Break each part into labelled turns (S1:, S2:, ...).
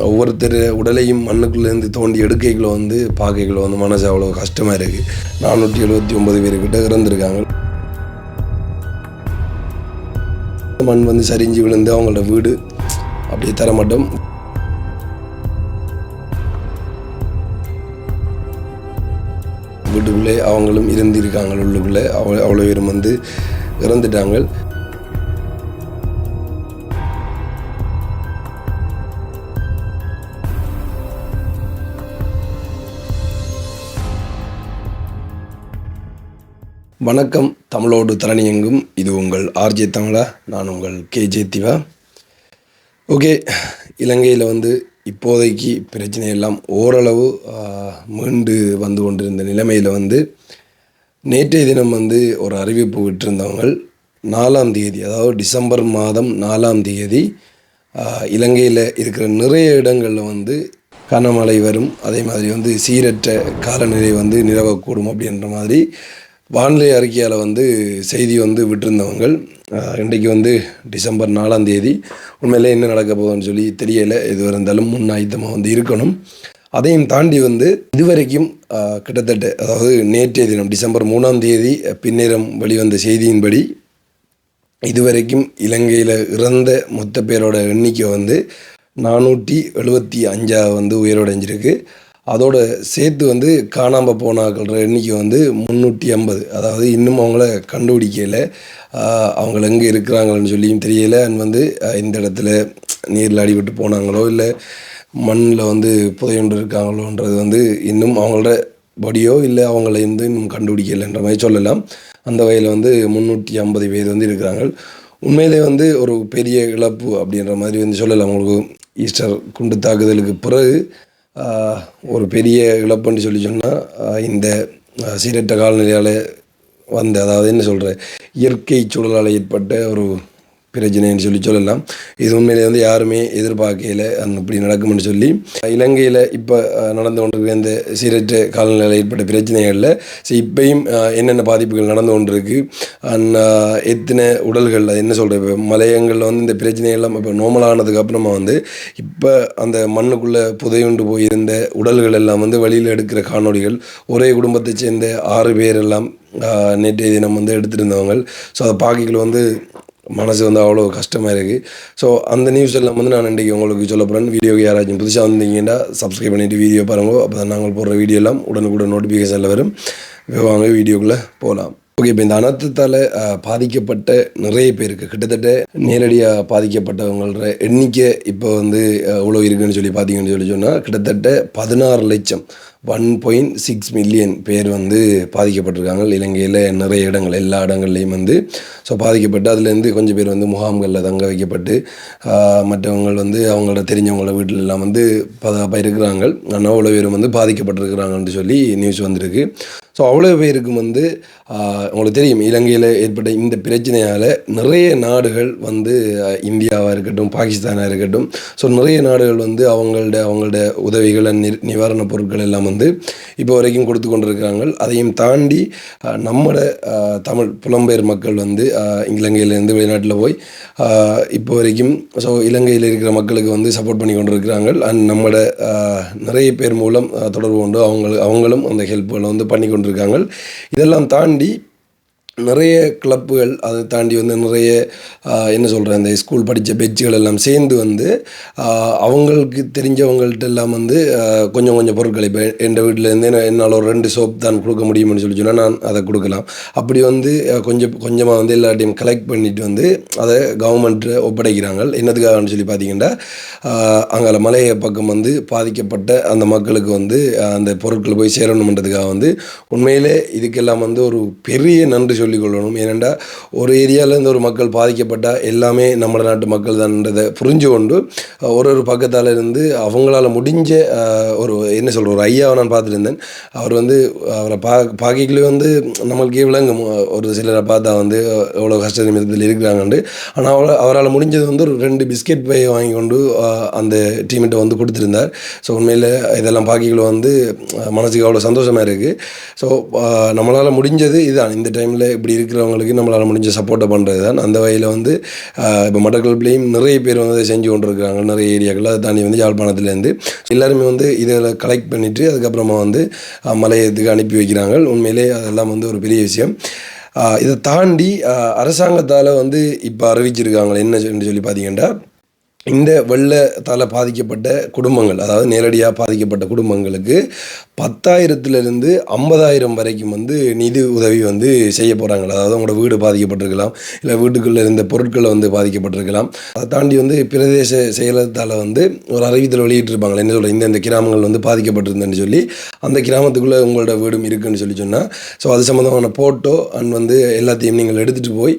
S1: ஒவ்வொருத்தர் உடலையும் மண்ணுக்குள்ளேருந்து தோண்டி எடுக்கைகளை வந்து பார்க்கைகளை வந்து மனசு அவ்வளோ கஷ்டமாக இருக்குது. 479 பேர்கிட்ட இறந்துருக்காங்க. மண் வந்து சரிஞ்சு விழுந்து அவங்களோட வீடு அப்படியே தரமட்டம். வீட்டுக்குள்ளே அவங்களும் இருந்திருக்காங்க. உள்ளுக்குள்ளே அவ்வளோ பேரும் வந்து இறந்துட்டாங்க. வணக்கம், தமிழோடு தரணி எங்கும். இது உங்கள் ஆர்ஜே தமிழா. நான் உங்கள் கேஜே திவா. ஓகே, இலங்கையில் வந்து இப்போதைக்கு பிரச்சனை எல்லாம் ஓரளவு மீண்டு வந்து கொண்டிருந்த நிலைமையில் வந்து நேற்றைய தினம் வந்து ஒரு அறிவிப்பு விட்டிருந்தவங்க 4ஆம் தேதி, அதாவது டிசம்பர் மாதம் 4ஆம் தேதி இலங்கையில் இருக்கிற நிறைய இடங்களில் வந்து கனமழை வரும், அதே மாதிரி வந்து சீரற்ற காலநிலை வந்து நிலவக்கூடும் அப்படின்ற மாதிரி வானிலை அறிக்கையால் வந்து செய்தி வந்து விட்டிருந்தவங்க. இன்றைக்கு வந்து டிசம்பர் 4ஆம் தேதி. உண்மையிலே என்ன நடக்க போகுதுன்னு சொல்லி தெரியலை. எது இருந்தாலும் முன்னாயத்தமாக வந்து இருக்கணும். அதையும் தாண்டி வந்து இதுவரைக்கும் கிட்டத்தட்ட, அதாவது நேற்றைய தினம் டிசம்பர் 3ஆம் தேதி பின்னேரம் வெளிவந்த செய்தியின்படி இதுவரைக்கும் இலங்கையில் இறந்த மொத்த பேரோட எண்ணிக்கை வந்து 475 வந்து உயர்வடைஞ்சிருக்கு. அதோட சேர்த்து வந்து காணாமல் போனாக்கிற எண்ணிக்கை வந்து 350. அதாவது இன்னும் அவங்கள கண்டுபிடிக்கலை, அவங்கள எங்கே இருக்கிறாங்கன்னு சொல்லியும் தெரியலை. வந்து இந்த இடத்துல நீரில் அடிபட்டு போனாங்களோ இல்லை மண்ணில் வந்து புதையுண்டு இருக்காங்களோன்றது வந்து இன்னும் அவங்களோட பாடியோ இல்லை அவங்கள இன்னும் கண்டுபிடிக்கலைன்ற மாதிரி சொல்லலாம். அந்த வகையில் வந்து 350 பேர் வந்து இருக்கிறாங்க. உண்மையிலே வந்து ஒரு பெரிய இழப்பு அப்படின்ற மாதிரி வந்து சொல்லலாம். அவங்களுக்கு ஈஸ்டர் குண்டு தாக்குதலுக்கு பிறகு ஒரு பெரிய இழப்புன்னு சொன்னால் இந்த சீரற்ற காலநிலையால் வந்து, அதாவது என்ன சொல்கிற இயற்கை சூழலால் ஏற்பட்ட ஒரு பிரச்சனைன்னு சொல்லலாம். இது உண்மையிலே வந்து யாருமே எதிர்பார்க்கல இப்படி நடக்கும்னு சொல்லி. இலங்கையில் இப்போ நடந்து கொண்டிருக்கிற இந்த சீரற்ற காலநிலையில் ஏற்பட்ட பிரச்சனைகளில் இப்பையும் என்னென்ன பாதிப்புகள் நடந்து கொண்டிருக்கு, எத்தனை உடல்கள், அது என்ன சொல்கிற இப்போ மலையங்களில் வந்து இந்த பிரச்சனையெல்லாம் இப்போ நார்மலானதுக்கு அப்புறமா வந்து இப்போ அந்த மண்ணுக்குள்ளே புதையுண்டு போயிருந்த உடல்கள் எல்லாம் வந்து வெளியில் எடுக்கிற காணொலிகள், ஒரே குடும்பத்தை சேர்ந்த 6 பேர் எல்லாம் நேற்றைய தினம் வந்து எடுத்துருந்தவங்க. ஸோ அதை பார்க்கல வந்து மனசு வந்து அவ்வளோ கஷ்டமாக இருக்குது. ஸோ அந்த நியூஸ் எல்லாம் வந்து நான் இன்றைக்கி உங்களுக்கு சொல்ல போகிறேன். வீடியோக்கு யாராச்சும் புதுசாக வந்தீங்கன்னா சப்ஸ்கிரைப் பண்ணிவிட்டு வீடியோ பாருங்கள். அப்போ தான் நாங்கள் போடுற வீடியோ எல்லாம் உடனுக்குடன் நோட்டிஃபிகேஷனில் வரும். வாங்க வீடியோக்குள்ளே போகலாம். ஓகே, இப்போ இந்த அனர்த்தத்தால் பாதிக்கப்பட்ட நிறைய பேருக்கு, கிட்டத்தட்ட நேரடியாக பாதிக்கப்பட்டவங்களோட எண்ணிக்கை இப்போ வந்து எவ்வளோ இருக்குதுன்னு சொல்லி பார்த்தீங்கன்னு சொன்னால் கிட்டத்தட்ட 16 லட்சம் 1.6 மில்லியன் பேர் வந்து பாதிக்கப்பட்டிருக்காங்க. இலங்கையில் நிறைய இடங்கள், எல்லா இடங்கள்லையும் வந்து ஸோ பாதிக்கப்பட்டு அதுலேருந்து கொஞ்சம் பேர் வந்து முகாம்களில் தங்க வைக்கப்பட்டு மற்றவங்க வந்து அவங்களோட தெரிஞ்சவங்கள வீட்டில் எல்லாம் வந்து இருக்கிறாங்க. ஆனால் அவ்வளோ பேரும் வந்து பாதிக்கப்பட்டிருக்கிறாங்கன்னு சொல்லி நியூஸ் வந்திருக்கு. ஸோ அவ்வளோ பேருக்கும் வந்து உங்களுக்கு தெரியும், இலங்கையில் ஏற்பட்ட இந்த பிரச்சனையால் நிறைய நாடுகள் வந்து இந்தியாவாக இருக்கட்டும், பாகிஸ்தானாக இருக்கட்டும், ஸோ நிறைய நாடுகள் வந்து அவங்களோட உதவிகள், நிவாரணப் பொருட்கள் எல்லாம் வந்து இப்போ வரைக்கும் கொடுத்து கொண்டிருக்கிறாங்க. அதையும் தாண்டி நம்மளோட தமிழ் புலம்பெயர் மக்கள் வந்து இலங்கையிலேருந்து வெளிநாட்டில் போய் இப்போ வரைக்கும் ஸோ இலங்கையில் இருக்கிற மக்களுக்கு வந்து சப்போர்ட் பண்ணி கொண்டிருக்கிறாங்க. அண்ட் நம்மளோட நிறைய பேர் மூலம் தொடர்பு கொண்டு அவங்களும் அந்த ஹெல்ப்புகளை வந்து பண்ணி கொண்டிருக்காங்க. இதெல்லாம் தாண்டி நிறைய கிளப்புகள், அதை தாண்டி வந்து நிறைய என்ன சொல்கிறேன், இந்த ஸ்கூல் படித்த பெட்சுகள் எல்லாம் சேர்ந்து வந்து அவங்களுக்கு தெரிஞ்சவங்கள்ட்ட எல்லாம் வந்து கொஞ்சம் கொஞ்சம் பொருட்கள், இப்போ என் வீட்டிலேருந்து என்னால் ஒரு 2 சோப் தான் கொடுக்க முடியும்னு சொல்லி சொன்னால் நான் அதை கொடுக்கலாம். அப்படி வந்து கொஞ்சமாக வந்து எல்லாத்தையும் கலெக்ட் பண்ணிவிட்டு வந்து அதை கவர்மெண்ட்டு ஒப்படைக்கிறாங்க. என்னதுக்காகன்னு சொல்லி பார்த்தீங்கன்னா, அங்கே மலைய பக்கம் வந்து பாதிக்கப்பட்ட அந்த மக்களுக்கு வந்து அந்த பொருட்கள் போய் சேரணுன்றதுக்காக வந்து உண்மையிலே இதுக்கெல்லாம் வந்து ஒரு பெரிய நன்றி சொல்லிக்கொள்ளணும். ஏனெண்டா ஒரு ஏரியாவிலேருந்து ஒரு மக்கள் பாதிக்கப்பட்டால் எல்லாமே நம்ம நாட்டு மக்கள் தான்ன்றதை புரிஞ்சு கொண்டு ஒரு பக்கத்தால் இருந்து அவங்களால முடிஞ்ச ஒரு என்ன சொல்கிற ஒரு ஐயாவை நான் பார்த்துருந்தேன். அவர் வந்து அவரை பார்க்கலே வந்து நம்மளுக்கே விளங்கும், ஒரு சிலரை பார்த்தா வந்து எவ்வளோ கஷ்ட நிமிடத்தில் இருக்கிறாங்கண்டு. ஆனால் அவரால் முடிஞ்சது வந்து ஒரு 2 பிஸ்கெட் பையை வாங்கி கொண்டு அந்த டீம்கிட்ட வந்து கொடுத்துருந்தார். ஸோ உண்மையில் இதெல்லாம் பார்க்கல வந்து மனசுக்கு அவ்வளோ சந்தோஷமாக இருக்குது. ஸோ நம்மளால் முடிஞ்சது இதுதான். இந்த டைமில் இப்படி இருக்கிறவங்களுக்கு நம்மளால் முடிஞ்ச சப்போர்ட்டை பண்ணுறது தான். அந்த வகையில் வந்து இப்போ மட்டக்களப்புலேயும் நிறைய பேர் வந்து அதை செஞ்சு கொண்டு இருக்கிறாங்க, நிறைய ஏரியாக்கள். அதை தாண்டி வந்து யாழ்ப்பாணத்துலேருந்து எல்லாருமே வந்து இதில் கலெக்ட் பண்ணிவிட்டு அதுக்கப்புறமா வந்து மலையத்துக்கு அனுப்பி வைக்கிறாங்க. உண்மையிலே அதெல்லாம் வந்து ஒரு பெரிய விஷயம். இதை தாண்டி அரசாங்கத்தால் வந்து இப்போ அறிவிச்சிருக்காங்க என்ன சொல்லி பார்த்தீங்கன்னா, இந்த வெள்ளத்தால் பாதிக்கப்பட்ட குடும்பங்கள், அதாவது நேரடியாக பாதிக்கப்பட்ட குடும்பங்களுக்கு 10,000 50,000 வரைக்கும் வந்து நிதி உதவி வந்து செய்ய போகிறாங்க. அதாவது உங்களோட வீடு பாதிக்கப்பட்டிருக்கலாம், இல்லை வீட்டுக்குள்ளே இருந்த பொருட்களை வந்து பாதிக்கப்பட்டிருக்கலாம். அதை தாண்டி வந்து பிரதேச செயலகத்தால் வந்து ஒரு அறிவித்தல் வெளியிட்டிருப்பாங்க, என்ன சொல்கிற இந்த கிராமங்கள் வந்து பாதிக்கப்பட்டிருந்தேன்னு சொல்லி. அந்த கிராமத்துக்குள்ளே உங்களோட வீடும் இருக்குதுன்னு சொன்னால், ஸோ அது சம்மந்தமான ஃபோட்டோ அண்ட் வந்து எல்லாத்தையும் நீங்கள் எடுத்துகிட்டு போய்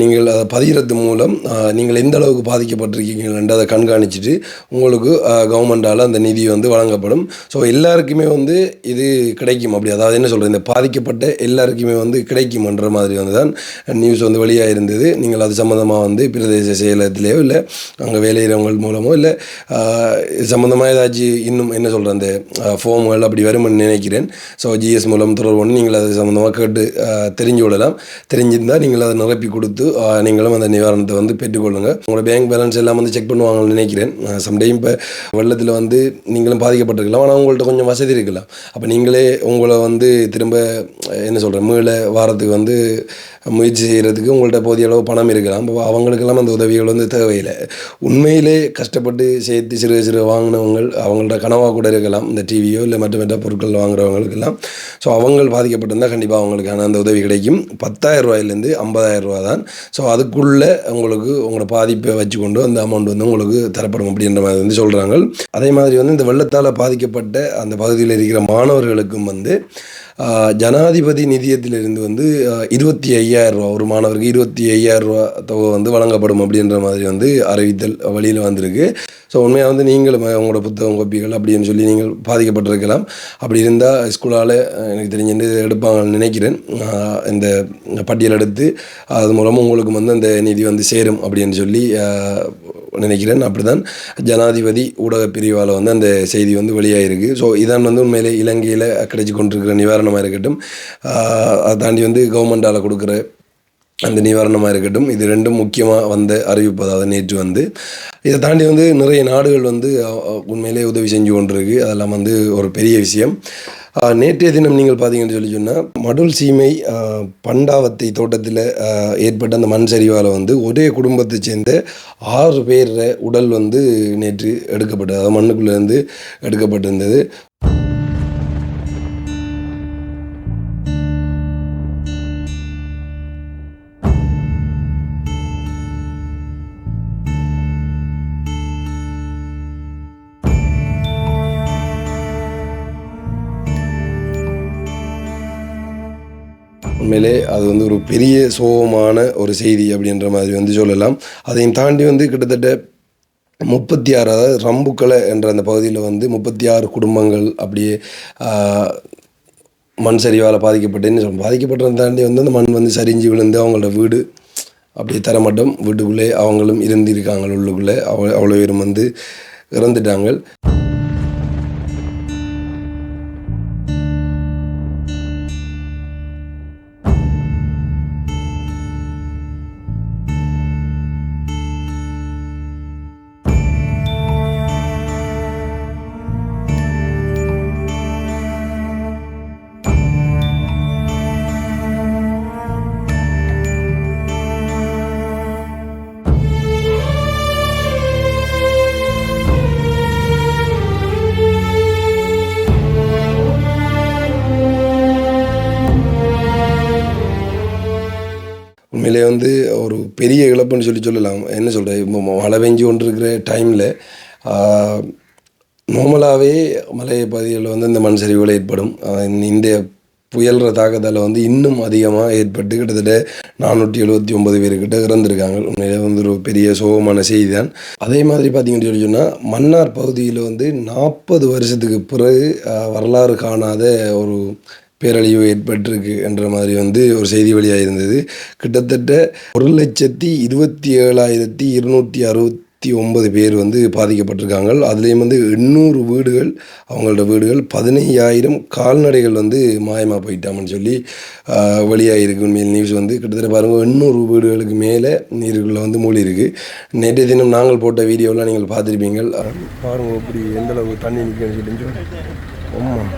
S1: நீங்கள் அதை பதிகிறது மூலம் நீங்கள் எந்த அளவுக்கு பாதிக்கப்பட்டிருக்கீங்க அதை கண்காணிச்சுட்டு உங்களுக்கு கவர்மெண்டால் அந்த நிதி வந்து வழங்கப்படும். ஸோ எல்லாருக்குமே வந்து இது கிடைக்கும். அப்படி அதாவது என்ன சொல்கிறது, இந்த பாதிக்கப்பட்ட எல்லாருக்குமே வந்து கிடைக்கும்ன்ற மாதிரி வந்து தான் நியூஸ் வந்து வெளியாக இருந்தது. நீங்கள் அது சம்மந்தமாக வந்து பிரதேச செயலகத்திலேயோ இல்லை அங்கே வேலையிறவங்க மூலமோ இல்லை சம்மந்தமாக ஏதாச்சும் இன்னும் என்ன சொல்கிற அந்த ஃபார்ம்கள் அப்படி வரும்னு நினைக்கிறேன். ஸோ ஜிஎஸ் மூலம் தொடர்பு பண்ணி நீங்கள் அது சம்மந்தமாக கேட்டு தெரிஞ்சு கொள்ளலாம். தெரிஞ்சிருந்தால் நீங்கள் அதை நிரப்பி கொடுத்து நீங்களும் அந்த நிவாரணத்தை வந்து பெற்றுக்கொள்ளுங்கள். உங்களோட பேங்க் பேலன்ஸ் எல்லாம் வந்து செக் பண்ணுவாங்கன்னு நினைக்கிறேன். சம்டைம் இப்போ வெள்ளத்தில் வந்து நீங்களும் பாதிக்கப்பட்டிருக்கலாம், ஆனால் உங்கள்கிட்ட கொஞ்சம் வசதி இருக்கலாம். அப்போ நீங்களே உங்களை வந்து திரும்ப என்ன சொல்கிறேன் மீள வாரத்துக்கு வந்து முயற்சி செய்கிறதுக்கு உங்கள்கிட்ட போதிய அளவு பணம் இருக்கலாம். அப்போ அவங்களுக்கெல்லாம் அந்த உதவிகள் வந்து தேவையில்லை. உண்மையிலே கஷ்டப்பட்டு சேர்த்து சிறு வாங்கினவங்க அவங்கள்ட்ட கனவாக கூட இருக்கலாம், இந்த டிவியோ இல்லை மற்ற பொருட்கள் வாங்குறவங்களுக்கெல்லாம். ஸோ அவங்க பாதிக்கப்பட்டிருந்தால் கண்டிப்பாக அவங்களுக்கான அந்த உதவி கிடைக்கும். 10,000 50,000 தான். ஸோ அதுக்குள்ளே உங்களுக்கு உங்களோட பாதிப்பை வச்சுக்கொண்டு அந்த அமௌண்ட் வந்து உங்களுக்கு தரப்படும் அப்படின்ற மாதிரி வந்து சொல்கிறாங்க. அதே மாதிரி வந்து இந்த வெள்ளத்தால் பாதிக்கப்பட்ட அந்த பகுதியில் இருக்கிற மாணவர்களுக்கும் வந்து ஜனாதிபதி நிதியத்திலிருந்து வந்து 25,000 ரூபா, ஒரு மாணவருக்கு 25,000 ரூபா தொகை வந்து வழங்கப்படும் அப்படின்ற மாதிரி வந்து அறிவித்தல் வழியில் வந்திருக்கு. ஸோ உண்மையாக வந்து நீங்களும் உங்களோட புத்தகம் கோப்பிகள் அப்படின்னு சொல்லி நீங்கள் பாதிக்கப்பட்டிருக்கலாம். அப்படி இருந்தால் ஸ்கூலால் எனக்கு தெரிஞ்சு எடுப்பாங்கன்னு நினைக்கிறேன். இந்த பட்டியல் எடுத்து அது மூலமாக உங்களுக்கு வந்து அந்த நிதி வந்து சேரும் அப்படின்னு சொல்லி நினைக்கிறேன். அப்படி தான் ஜனாதிபதி ஊடக பிரிவால் வந்து அந்த செய்தி வந்து வெளியாகிருக்கு. ஸோ இதான் வந்து உண்மையிலே இலங்கையில் கிடைச்சி கொண்டிருக்கிற நிவாரணமாக இருக்கட்டும், அதை தாண்டி வந்து கவர்மெண்டால் கொடுக்குற அந்த நிவாரணமாக இருக்கட்டும், இது ரெண்டும் முக்கியமாக வந்த அறிவிப்பு. அதாவது நேற்று வந்து இதை தாண்டி வந்து நிறைய நாடுகள் வந்து உண்மையிலே உதவி செஞ்சு கொண்டிருக்கு. அதெல்லாம் வந்து ஒரு பெரிய விஷயம். நேற்றைய தினம் நீங்கள் பார்த்தீங்கன்னு சொன்னால் மடுல் சீமை பண்டாவத்தை தோட்டத்தில் ஏற்பட்ட அந்த மண் சரிவால் வந்து ஒரே குடும்பத்தை சேர்ந்த 6 பேர் உடல் வந்து நேற்று எடுக்கப்பட்டது, அதாவது மண்ணுக்குள்ளேருந்து எடுக்கப்பட்டிருந்தது. உண்மையிலே அது வந்து ஒரு பெரிய சோகமான ஒரு செய்தி அப்படின்ற மாதிரி வந்து சொல்லலாம். அதையும் தாண்டி வந்து கிட்டத்தட்ட 36, அதாவது ரம்புக்கலை என்ற அந்த பகுதியில் வந்து 36 குடும்பங்கள் அப்படியே மண் சரிவால் பாதிக்கப்பட்டதை தாண்டி வந்து அந்த மண் வந்து சரிஞ்சு விழுந்து அவங்களோட வீடு அப்படியே தரமட்டம் வீட்டுக்குள்ளே அவங்களும் இருந்திருக்காங்க. உள்ளுக்குள்ளே அவ்வளோ பேரும் வந்து இறந்துட்டாங்க. உண்மையிலே வந்து ஒரு பெரிய இழப்புன்னு சொல்லலாம். என்ன சொல்கிறேன், இப்போ மழை பெஞ்சு கொண்டு இருக்கிற டைமில் நார்மலாகவே மலை பகுதிகளில் வந்து இந்த மண் சரிவுகள் ஏற்படும். இந்த புயல்ற தாக்கத்தால் வந்து இன்னும் அதிகமாக ஏற்பட்டு கிட்டத்தட்ட 479 பேர்கிட்ட இறந்துருக்காங்க. உண்மையிலே வந்து ஒரு பெரிய சோகமான செய்தி தான். அதே மாதிரி பார்த்திங்கன்னு சொன்னால் மன்னார் பகுதியில் வந்து 40 வருஷத்துக்கு பிறகு வரலாறு காணாத ஒரு பேரழிவு ஏற்பட்டிருக்கு என்ற மாதிரி வந்து ஒரு செய்தி வழியாக இருந்தது. கிட்டத்தட்ட 1,27,263 69 பேர் வந்து பாதிக்கப்பட்டிருக்காங்க. அதுலேயும் வந்து 800 வீடுகள், அவங்களோட வீடுகள், 15,000 கால்நடைகள் வந்து மாயமாக போயிட்டாமன்னு சொல்லி வெளியாகிருக்கு. உண்மையில் நியூஸ் வந்து கிட்டத்தட்ட பாருங்கள் 800 வீடுகளுக்கு மேலே நீருக்குள்ளே வந்து மூழ்கி இருக்கு. நேற்றைய தினம் நாங்கள் போட்ட வீடியோலாம் நீங்கள் பார்த்துருப்பீங்கள். பாருங்கள் எப்படி எந்தளவு தண்ணி நிற்கன்னு சொல்லி. ஆமாம்,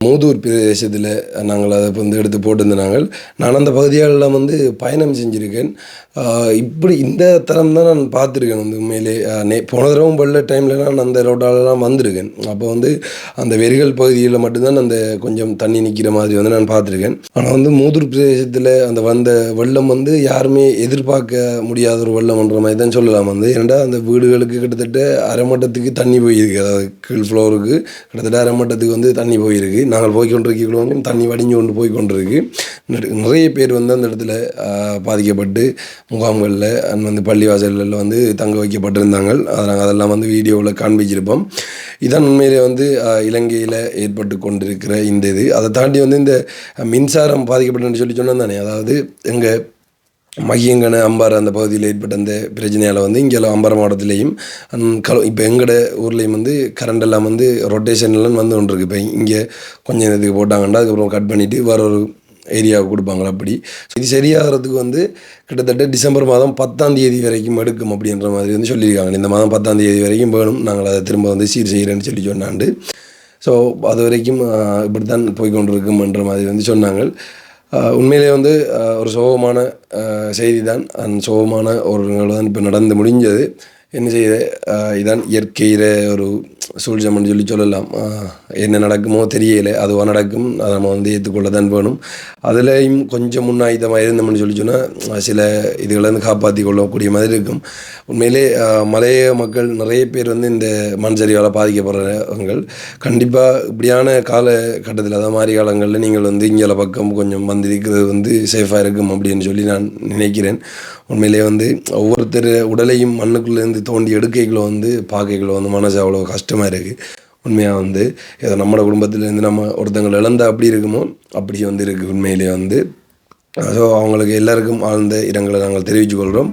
S1: மூதூர் பிரதேசத்தில் நாங்கள் அதை வந்து எடுத்து போட்டிருந்தாங்க. நான் அந்த பகுதிகளெலாம் வந்து பயணம் செஞ்சுருக்கேன். இப்படி இந்த தரம் தான் நான் பார்த்துருக்கேன். வந்து உண்மையிலே போன தடவும் வெள்ள டைமில் நான் அந்த ரோட்டாலெலாம் வந்திருக்கேன். அப்போ வந்து அந்த வெறிகள் பகுதியில் மட்டும்தான் அந்த கொஞ்சம் தண்ணி நிற்கிற மாதிரி வந்து நான் பார்த்துருக்கேன். ஆனால் வந்து மூதூர் பிரதேசத்தில் அந்த வந்த வெள்ளம் வந்து யாருமே எதிர்பார்க்க முடியாத ஒரு வெள்ளம்ன்ற மாதிரி தான் சொல்லலாம். வந்து ஏன்னா அந்த வீடுகளுக்கு கிட்டத்தட்ட அரை மட்டத்துக்கு தண்ணி போயிருக்கு. அதாவது கீழ் ஃப்ளோருக்கு கிட்டத்தட்ட அரை மட்டத்துக்கு வந்து தண்ணி போயிருக்கு. நாங்கள் போய்கொண்டிருக்கிறோம், தண்ணி வடிஞ்சு கொண்டு போய் கொண்டிருக்கு. நிறைய பேர் வந்து அந்த இடத்துல பாதிக்கப்பட்டு முகாம்களில் வந்து பள்ளிவாசல்களில் வந்து தங்க வைக்கப்பட்டிருந்தாங்க. அதெல்லாம் வந்து வீடியோவில் காண்பிச்சிருப்போம். இதான் உண்மையிலே வந்து இலங்கையில் ஏற்பட்டு கொண்டிருக்கிற இந்த இது. அதை தாண்டி வந்து இந்த மின்சாரம் பாதிக்கப்பட்டுன்னு சொல்லி சொன்னோம் தானே. அதாவது எங்கள் மகியங்கன அம்பாறை அந்த பகுதியில் ஏற்பட்ட அந்த பிரச்சனையால் வந்து இங்கே அம்பாறை மாவட்டத்திலையும் இப்போ எங்களோட ஊர்லேயும் வந்து கரண்ட் எல்லாம் வந்து ரொட்டேஷன்லாம் வந்து ஒன்று இருக்குது. இப்போ இங்கே கொஞ்சம் இதுக்கு போட்டாங்கன்னா அதுக்கப்புறம் கட் பண்ணிவிட்டு வேறு ஒரு ஏரியாவுக்கு கொடுப்பாங்களா. அப்படி இது சரியாகிறதுக்கு வந்து கிட்டத்தட்ட டிசம்பர் மாதம் 10ஆம் தேதி வரைக்கும் எடுக்கும் அப்படின்ற மாதிரி வந்து சொல்லியிருக்காங்க. இந்த மாதம் 10ஆம் தேதி வரைக்கும் வேணும், நாங்கள் அதை திரும்ப வந்து சீர் செய்கிறேன்னு சொல்லி சொன்னாண்டு. ஸோ அது வரைக்கும் இப்படி தான் போய்கொண்டிருக்கும்ன்ற மாதிரி வந்து சொன்னாங்க. உண்மையிலே வந்து ஒரு சோகமான செய்தி தான். அந்த சோகமான ஒரு நிகழ்வு தான் இப்போ நடந்து முடிஞ்சது. என்ன செய்ய, இதான் இயற்கையில் ஒரு சூழ்ச்சம்னு சொல்லலாம். என்ன நடக்குமோ தெரியலை, அதுவாக நடக்கும். அதை நம்ம வந்து ஏற்றுக்கொள்ள தான் வேணும். அதுலேயும் கொஞ்சம் முன்னாயுதமாக இருந்தோம்னு சொன்னால் சில இதுகளை வந்து காப்பாற்றி கொள்ளக்கூடிய மாதிரி இருக்கும். உண்மையிலே மலைய மக்கள் நிறைய பேர் வந்து இந்த மண் சரிவால் பாதிக்கப்படுறவங்க கண்டிப்பாக இப்படியான காலகட்டத்தில், அதாவது மாறி காலங்களில் நீங்கள் வந்து இங்கே பக்கம் கொஞ்சம் வந்து இருக்கிறது வந்து சேஃபாக இருக்கும் அப்படின்னு சொல்லி நான் நினைக்கிறேன். உண்மையிலே வந்து ஒவ்வொருத்தர் உடலையும் மண்ணுக்குள்ளேருந்து தோண்டி எடுக்கைகளோ வந்து பார்க்கைகளோ வந்து மனசு அவ்வளோ கஷ்டமாக இருக்குது. உண்மையாக வந்து ஏதோ நம்மளோட குடும்பத்திலேருந்து நம்ம ஒருத்தங்களை இழந்தால் அப்படி இருக்குமோ அப்படி வந்து இருக்குது உண்மையிலே வந்து. ஸோ அவங்களுக்கு எல்லாருக்கும் ஆழ்ந்த இரங்கலை நாங்கள் தெரிவித்துக்கொள்கிறோம்.